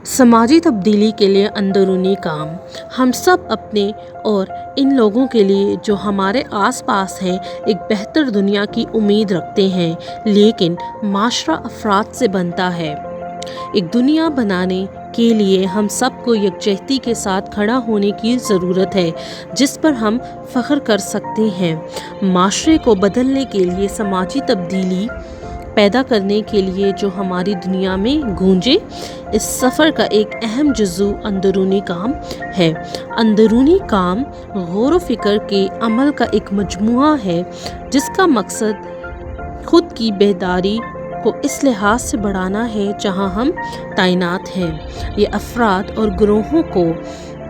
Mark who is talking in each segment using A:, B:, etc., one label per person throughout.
A: سماجی تبدیلی کے لیے اندرونی کام۔ ہم سب اپنے اور ان لوگوں کے لیے جو ہمارے آس پاس ہیں ایک بہتر دنیا کی امید رکھتے ہیں، لیکن معاشرہ افراد سے بنتا ہے۔ ایک دنیا بنانے کے لیے ہم سب کو یکجہتی کے ساتھ کھڑا ہونے کی ضرورت ہے جس پر ہم فخر کر سکتے ہیں۔ معاشرے کو بدلنے کے لیے، سماجی تبدیلی پیدا کرنے کے لیے جو ہماری دنیا میں گونجے، اس سفر کا ایک اہم جزو اندرونی کام ہے۔ اندرونی کام غور و فکر کے عمل کا ایک مجموعہ ہے جس کا مقصد خود کی بیداری کو اس لحاظ سے بڑھانا ہے جہاں ہم تعینات ہیں۔ یہ افراد اور گروہوں کو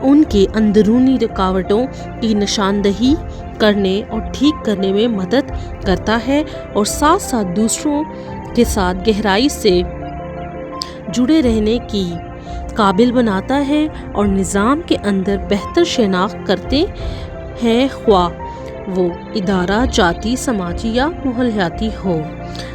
A: ان کے اندرونی رکاوٹوں کی نشاندہی کرنے اور ٹھیک کرنے میں مدد کرتا ہے اور ساتھ ساتھ دوسروں کے ساتھ گہرائی سے جڑے رہنے کی قابل بناتا ہے اور نظام کے اندر بہتر شناخت کرتے ہیں، خواہ وہ ادارہ جاتی، سماجی یا ماحولیاتی ہو۔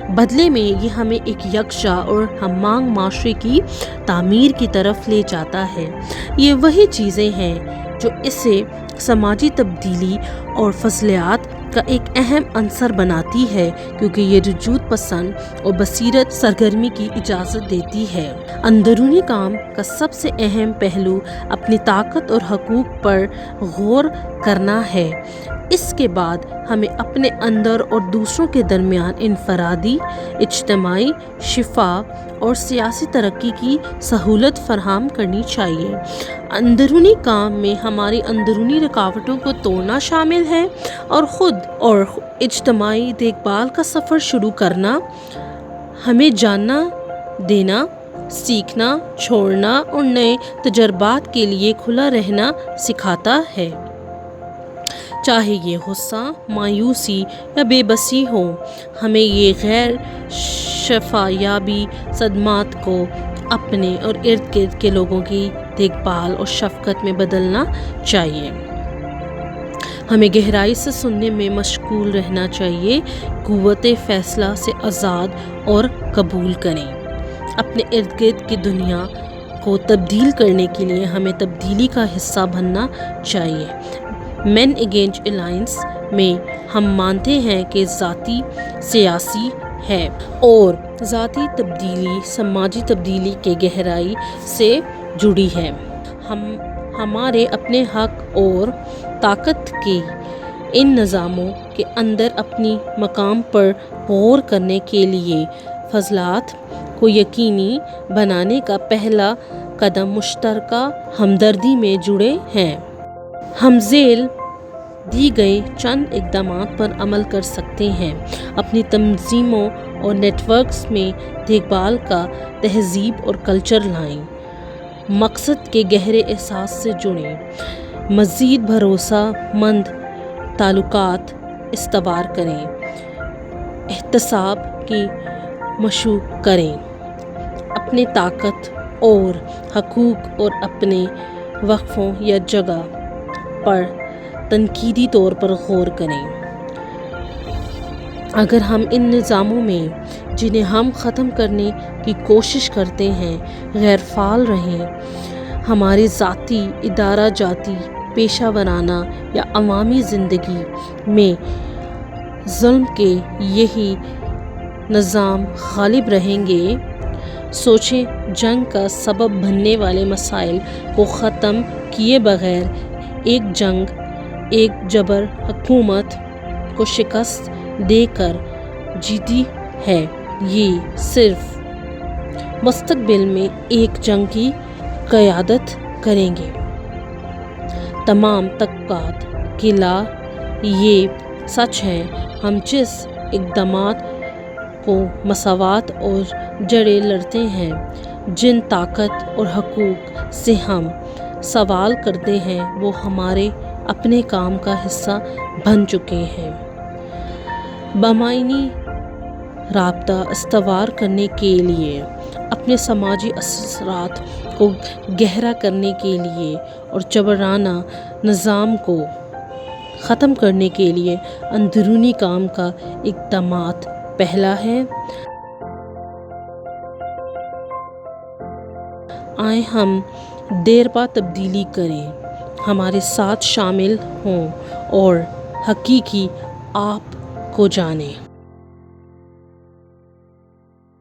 A: بدلے میں یہ ہمیں ایک یکجا اور ہم آہنگ معاشرے کی تعمیر کی طرف لے جاتا ہے۔ یہ وہی چیزیں ہیں جو اسے سماجی تبدیلی اور فضلیات کا ایک اہم عنصر بناتی ہے، کیونکہ یہ وجود پسند اور بصیرت سرگرمی کی اجازت دیتی ہے۔ اندرونی کام کا سب سے اہم پہلو اپنی طاقت اور حقوق پر غور کرنا ہے۔ اس کے بعد ہمیں اپنے اندر اور دوسروں کے درمیان انفرادی، اجتماعی شفا اور سیاسی ترقی کی سہولت فراہم کرنی چاہیے۔ اندرونی کام میں ہماری اندرونی رکاوٹوں کو توڑنا شامل ہے اور خود اور اجتماعی دیکھ بھال کا سفر شروع کرنا ہمیں جاننا، دینا، سیکھنا، چھوڑنا اور نئے تجربات کے لیے کھلا رہنا سکھاتا ہے۔ چاہے یہ غصہ، مایوسی یا بے بسی ہو، ہمیں یہ غیر شفایابی صدمات کو اپنے اور ارد گرد کے لوگوں کی دیکھ بھال اور شفقت میں بدلنا چاہیے۔ ہمیں گہرائی سے سننے میں مشغول رہنا چاہیے، قوت فیصلہ سے آزاد اور قبول کریں۔ اپنے ارد گرد کی دنیا کو تبدیل کرنے کے لیے ہمیں تبدیلی کا حصہ بننا چاہیے۔ مین اگینسٹ الائنس میں ہم مانتے ہیں کہ ذاتی سیاسی ہے اور ذاتی تبدیلی سماجی تبدیلی کے گہرائی سے جڑی ہے۔ ہمارے اپنے حق اور طاقت کے ان نظاموں کے اندر اپنی مقام پر غور کرنے کے لیے فضلیات کو یقینی بنانے کا پہلا قدم مشترکہ ہمدردی میں جڑے ہیں۔ ہم ذیل دی گئی چند اقدامات پر عمل کر سکتے ہیں۔ اپنی تنظیموں اور نیٹ ورکس میں دیکھ بھال کا تہذیب اور کلچر لائیں۔ مقصد کے گہرے احساس سے جڑیں۔ مزید بھروسہ مند تعلقات استوار کریں۔ احتساب کی مشق کریں۔ اپنی طاقت اور حقوق اور اپنے وقفوں یا جگہ پر تنقیدی طور پر غور کریں۔ اگر ہم ان نظاموں میں جنہیں ہم ختم کرنے کی کوشش کرتے ہیں غیر فعال رہیں، ہماری ذاتی، ادارہ جاتی، پیشہ ورانہ یا عوامی زندگی میں ظلم کے یہی نظام غالب رہیں گے۔ سوچیں، جنگ کا سبب بننے والے مسائل کو ختم کیے بغیر ایک جنگ، ایک جبر حکومت کو شکست دے کر جیتی ہے، یہ صرف مستقبل میں ایک جنگ کی قیادت کریں گے۔ تمام طبقات کے لیے یہ سچ ہے، ہم جس اقدامات کو مساوات اور جڑیں لڑتے ہیں، جن طاقت اور حقوق سے ہم سوال کرتے ہیں، وہ ہمارے اپنے کام کا حصہ بن چکے ہیں۔ بامعنی رابطہ استوار کرنے کے لیے، اپنے سماجی اثرات کو گہرا کرنے کے لیے اور جبرانہ نظام کو ختم کرنے کے لیے اندرونی کام کا اقدامات پہلا ہے۔ آئیں ہم دیرپا تبدیلی کریں، ہمارے ساتھ شامل ہوں اور حقیقی آپ کو جانیں۔